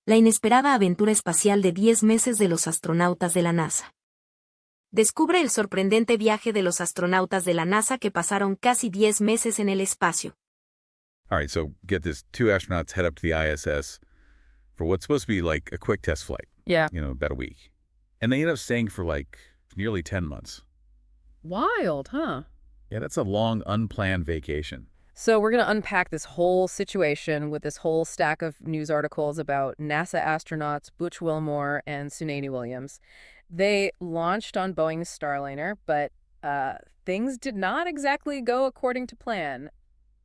La inesperada aventura espacial de 10 meses de los astronautas de la NASA. Descubre el sorprendente viaje de los astronautas de la NASA que pasaron casi 10 meses en el espacio. All right, so get this. Two astronauts head up to the ISS for what's supposed to be like a quick test flight. Yeah. About a week. And they end up staying for like nearly 10 months. Wild, huh? Yeah, that's a long, unplanned vacation. So we're going to unpack this whole situation with this whole stack of news articles about NASA astronauts Butch Wilmore and Sunita Williams. They launched on Boeing's Starliner, but things did not exactly go according to plan.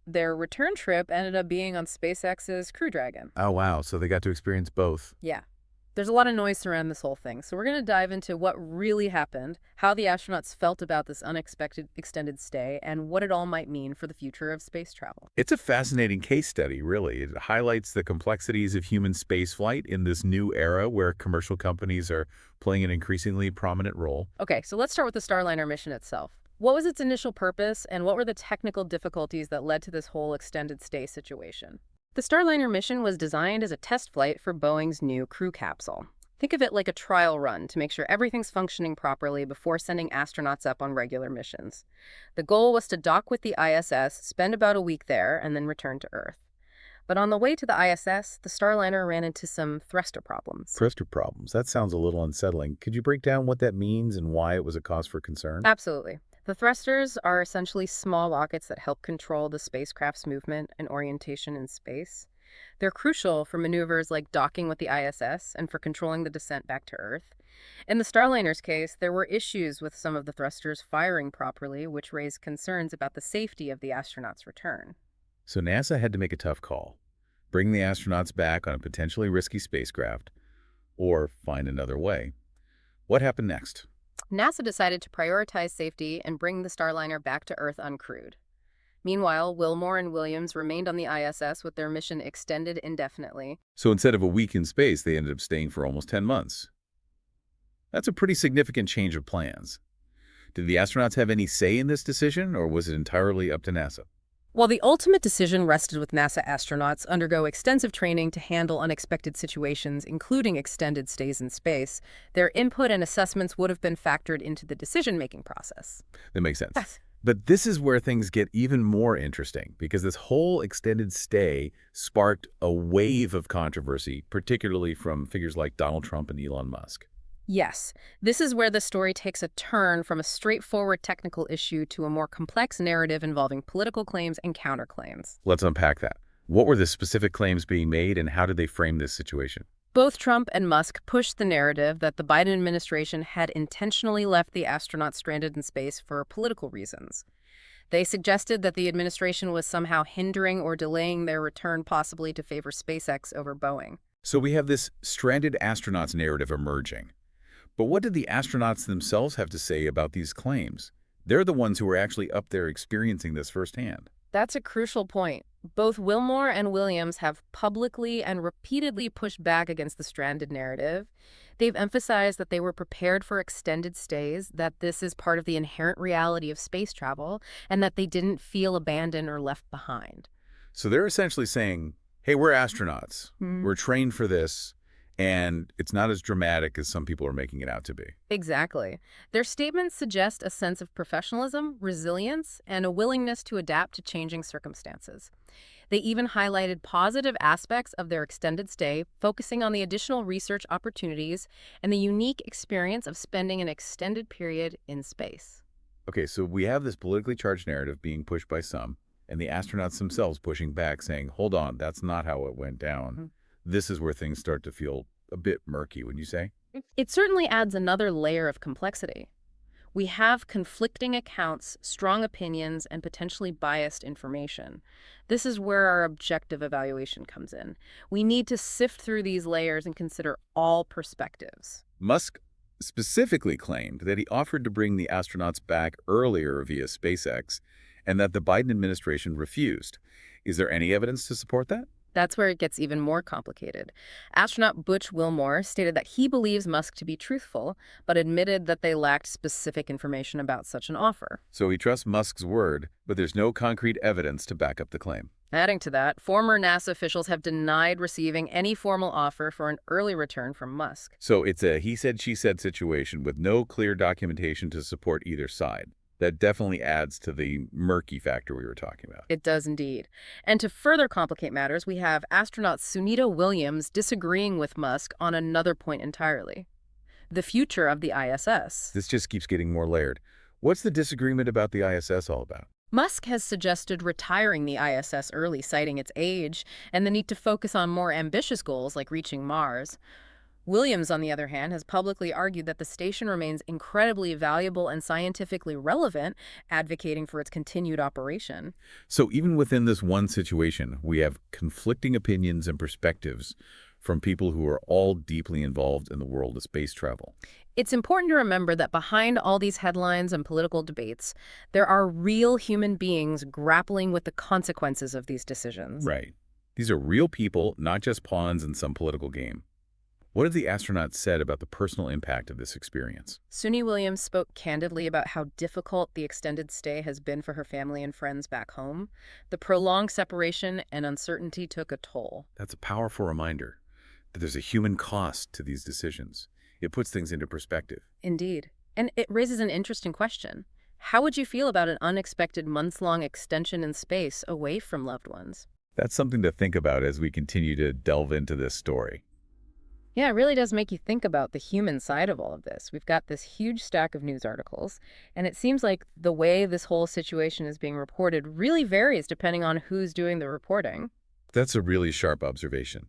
Their return trip ended up being on SpaceX's Crew Dragon. Oh, wow. So they got to experience both. Yeah. There's a lot of noise surrounding this whole thing, so we're going to dive into what really happened, how the astronauts felt about this unexpected extended stay, and what it all might mean for the future of space travel. It's a fascinating case study, really. It highlights the complexities of human spaceflight in this new era where commercial companies are playing an increasingly prominent role. Okay, so let's start with the Starliner mission itself. What was its initial purpose, and what were the technical difficulties that led to this whole extended stay situation? The Starliner mission was designed as a test flight for Boeing's new crew capsule. Think of it like a trial run to make sure everything's functioning properly before sending astronauts up on regular missions. The goal was to dock with the ISS, spend about a week there, and then return to Earth. But on the way to the ISS, the Starliner ran into some thruster problems. Thruster problems. That sounds a little unsettling. Could you break down what that means and why it was a cause for concern? Absolutely. The thrusters are essentially small rockets that help control the spacecraft's movement and orientation in space. They're crucial for maneuvers like docking with the ISS and for controlling the descent back to Earth. In the Starliner's case, there were issues with some of the thrusters firing properly, which raised concerns about the safety of the astronauts' return. So NASA had to make a tough call. Bring the astronauts back on a potentially risky spacecraft, or find another way. What happened next? NASA decided to prioritize safety and bring the Starliner back to Earth uncrewed. Meanwhile, Wilmore and Williams remained on the ISS with their mission extended indefinitely. So instead of a week in space, they ended up staying for almost 10 months. That's a pretty significant change of plans. Did the astronauts have any say in this decision, or was it entirely up to NASA? While the ultimate decision rested with NASA astronauts undergo extensive training to handle unexpected situations, including extended stays in space, their input and assessments would have been factored into the decision-making process. That makes sense. Yes. But this is where things get even more interesting, because this whole extended stay sparked a wave of controversy, particularly from figures like Donald Trump and Elon Musk. Yes, this is where the story takes a turn from a straightforward technical issue to a more complex narrative involving political claims and counterclaims. Let's unpack that. What were the specific claims being made, and how did they frame this situation? Both Trump and Musk pushed the narrative that the Biden administration had intentionally left the astronauts stranded in space for political reasons. They suggested that the administration was somehow hindering or delaying their return, possibly to favor SpaceX over Boeing. So we have this stranded astronauts narrative emerging. But what did the astronauts themselves have to say about these claims? They're the ones who were actually up there experiencing this firsthand. That's a crucial point. Both Wilmore and Williams have publicly and repeatedly pushed back against the stranded narrative. They've emphasized that they were prepared for extended stays, that this is part of the inherent reality of space travel, and that they didn't feel abandoned or left behind. So they're essentially saying, hey, we're astronauts. We're trained for this. And it's not as dramatic as some people are making it out to be. Exactly. Their statements suggest a sense of professionalism, resilience, and a willingness to adapt to changing circumstances. They even highlighted positive aspects of their extended stay, focusing on the additional research opportunities and the unique experience of spending an extended period in space. Okay, so we have this politically charged narrative being pushed by some, and the astronauts themselves pushing back, saying, hold on, that's not how it went down. This is where things start to feel a bit murky, wouldn't you say? It certainly adds another layer of complexity. We have conflicting accounts, strong opinions, and potentially biased information. This is where our objective evaluation comes in. We need to sift through these layers and consider all perspectives. Musk specifically claimed that he offered to bring the astronauts back earlier via SpaceX and that the Biden administration refused. Is there any evidence to support that? That's where it gets even more complicated. Astronaut Butch Wilmore stated that he believes Musk to be truthful, but admitted that they lacked specific information about such an offer. So he trusts Musk's word, but there's no concrete evidence to back up the claim. Adding to that, former NASA officials have denied receiving any formal offer for an early return from Musk. So it's a he said, she said situation with no clear documentation to support either side. That definitely adds to the murky factor we were talking about. It does indeed. And to further complicate matters, we have astronaut Sunita Williams disagreeing with Musk on another point entirely: the future of the ISS. This just keeps getting more layered. What's the disagreement about the ISS all about? Musk has suggested retiring the ISS early, citing its age and the need to focus on more ambitious goals like reaching Mars. Williams, on the other hand, has publicly argued that the station remains incredibly valuable and scientifically relevant, advocating for its continued operation. So even within this one situation, we have conflicting opinions and perspectives from people who are all deeply involved in the world of space travel. It's important to remember that behind all these headlines and political debates, there are real human beings grappling with the consequences of these decisions. Right. These are real people, not just pawns in some political game. What have the astronauts said about the personal impact of this experience? Suni Williams spoke candidly about how difficult the extended stay has been for her family and friends back home. The prolonged separation and uncertainty took a toll. That's a powerful reminder that there's a human cost to these decisions. It puts things into perspective. Indeed. And it raises an interesting question. How would you feel about an unexpected months-long extension in space away from loved ones? That's something to think about as we continue to delve into this story. Yeah, it really does make you think about the human side of all of this. We've got this huge stack of news articles, and it seems like the way this whole situation is being reported really varies depending on who's doing the reporting. That's a really sharp observation.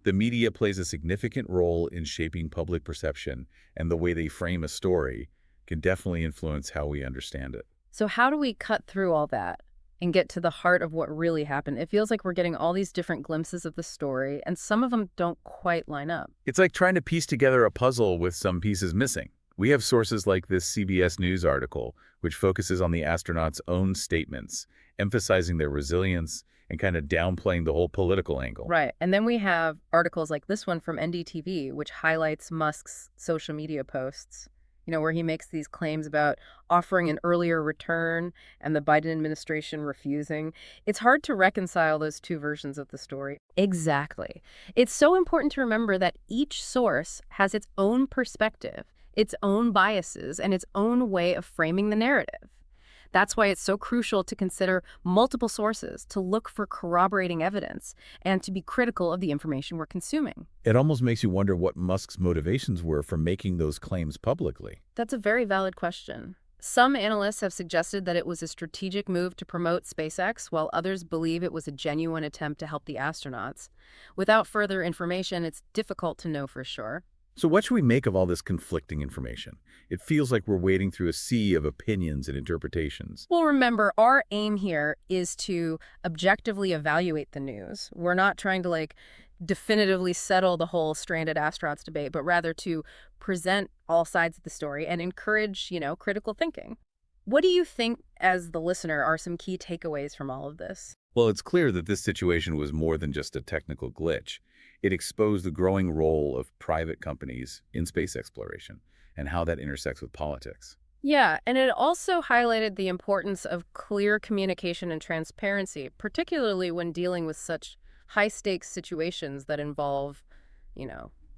The media plays a significant role in shaping public perception, and the way they frame a story can definitely influence how we understand it. So how do we cut through all that and get to the heart of what really happened? It feels like we're getting all these different glimpses of the story, and some of them don't quite line up. It's like trying to piece together a puzzle with some pieces missing. We have sources like this CBS News article, which focuses on the astronauts' own statements, emphasizing their resilience and kind of downplaying the whole political angle. Right. And then we have articles like this one from NDTV, which highlights Musk's social media posts, where he makes these claims about offering an earlier return and the Biden administration refusing. It's hard to reconcile those two versions of the story. Exactly. It's so important to remember that each source has its own perspective, its own biases, and its own way of framing the narrative. That's why it's so crucial to consider multiple sources, to look for corroborating evidence, and to be critical of the information we're consuming. It almost makes you wonder what Musk's motivations were for making those claims publicly. That's a very valid question. Some analysts have suggested that it was a strategic move to promote SpaceX, while others believe it was a genuine attempt to help the astronauts. Without further information, it's difficult to know for sure. So what should we make of all this conflicting information? It feels like we're wading through a sea of opinions and interpretations. Well, remember, our aim here is to objectively evaluate the news. We're not trying to, definitively settle the whole stranded astronauts debate, but rather to present all sides of the story and encourage, critical thinking. What do you think, as the listener, are some key takeaways from all of this? Well, it's clear that this situation was more than just a technical glitch. It exposed the growing role of private companies in space exploration and how that intersects with politics. Yeah, and it also highlighted the importance of clear communication and transparency, particularly when dealing with such high-stakes situations that involve,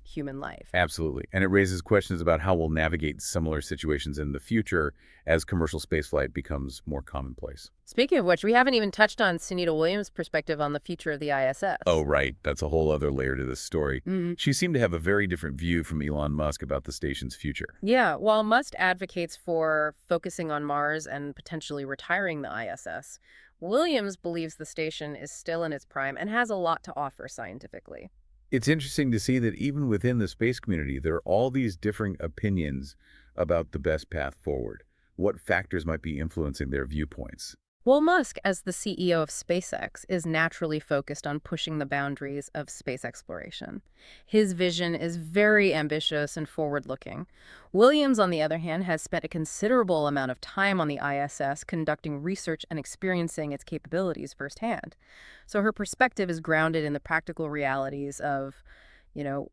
human life. Absolutely. And it raises questions about how we'll navigate similar situations in the future as commercial spaceflight becomes more commonplace. Speaking of which, we haven't even touched on Sunita Williams' perspective on the future of the ISS. Oh, right. That's a whole other layer to this story. Mm-hmm. She seemed to have a very different view from Elon Musk about the station's future. Yeah, while Musk advocates for focusing on Mars and potentially retiring the ISS, Williams believes the station is still in its prime and has a lot to offer scientifically. It's interesting to see that even within the space community, there are all these differing opinions about the best path forward. What factors might be influencing their viewpoints? Well, Musk, as the CEO of SpaceX, is naturally focused on pushing the boundaries of space exploration. His vision is very ambitious and forward-looking. Williams, on the other hand, has spent a considerable amount of time on the ISS conducting research and experiencing its capabilities firsthand. So her perspective is grounded in the practical realities of,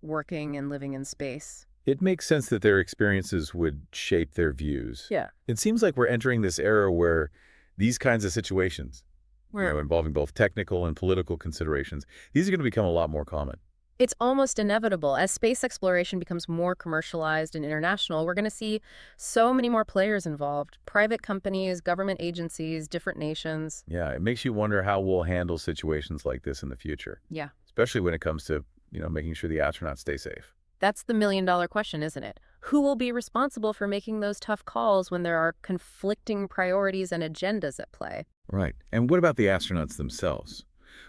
working and living in space. It makes sense that their experiences would shape their views. Yeah. It seems like we're entering this era where these kinds of situations, involving both technical and political considerations. These are going to become a lot more common. It's almost inevitable. As space exploration becomes more commercialized and international, we're going to see so many more players involved. Private companies, government agencies, different nations. Yeah, it makes you wonder how we'll handle situations like this in the future, Yeah. especially when it comes to, making sure the astronauts stay safe. That's the million-dollar question, isn't it? Who will be responsible for making those tough calls when there are conflicting priorities and agendas at play? Right. And what about the astronauts themselves?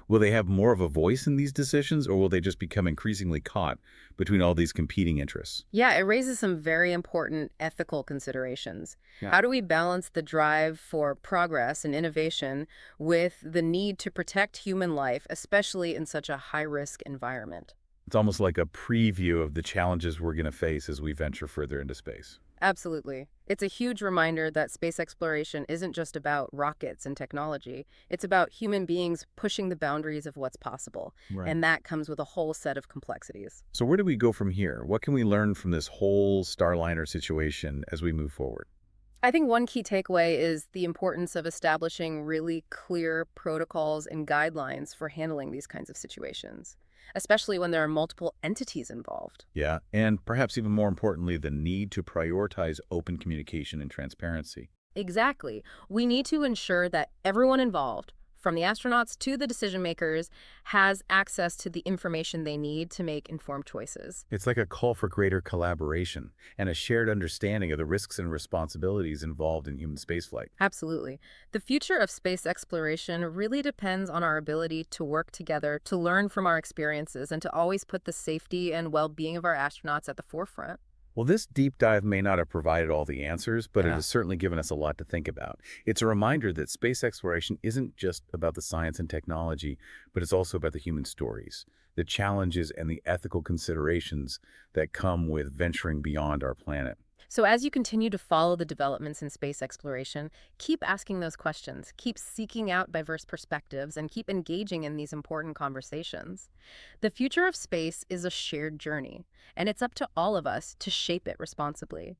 Will they have more of a voice in these decisions, or will they just become increasingly caught between all these competing interests? Yeah, it raises some very important ethical considerations. Yeah. How do we balance the drive for progress and innovation with the need to protect human life, especially in such a high-risk environment? It's almost like a preview of the challenges we're going to face as we venture further into space. Absolutely. It's a huge reminder that space exploration isn't just about rockets and technology. It's about human beings pushing the boundaries of what's possible. Right. And that comes with a whole set of complexities. So where do we go from here? What can we learn from this whole Starliner situation as we move forward? I think one key takeaway is the importance of establishing really clear protocols and guidelines for handling these kinds of situations, especially when there are multiple entities involved. Yeah, and perhaps even more importantly, the need to prioritize open communication and transparency. Exactly. We need to ensure that everyone involved, from the astronauts to the decision makers, has access to the information they need to make informed choices. It's like a call for greater collaboration and a shared understanding of the risks and responsibilities involved in human spaceflight. Absolutely. The future of space exploration really depends on our ability to work together, to learn from our experiences, and to always put the safety and well-being of our astronauts at the forefront. Well, this deep dive may not have provided all the answers, but it Yeah. has certainly given us a lot to think about. It's a reminder that space exploration isn't just about the science and technology, but it's also about the human stories, the challenges and the ethical considerations that come with venturing beyond our planet. So as you continue to follow the developments in space exploration, keep asking those questions, keep seeking out diverse perspectives, and keep engaging in these important conversations. The future of space is a shared journey, and it's up to all of us to shape it responsibly.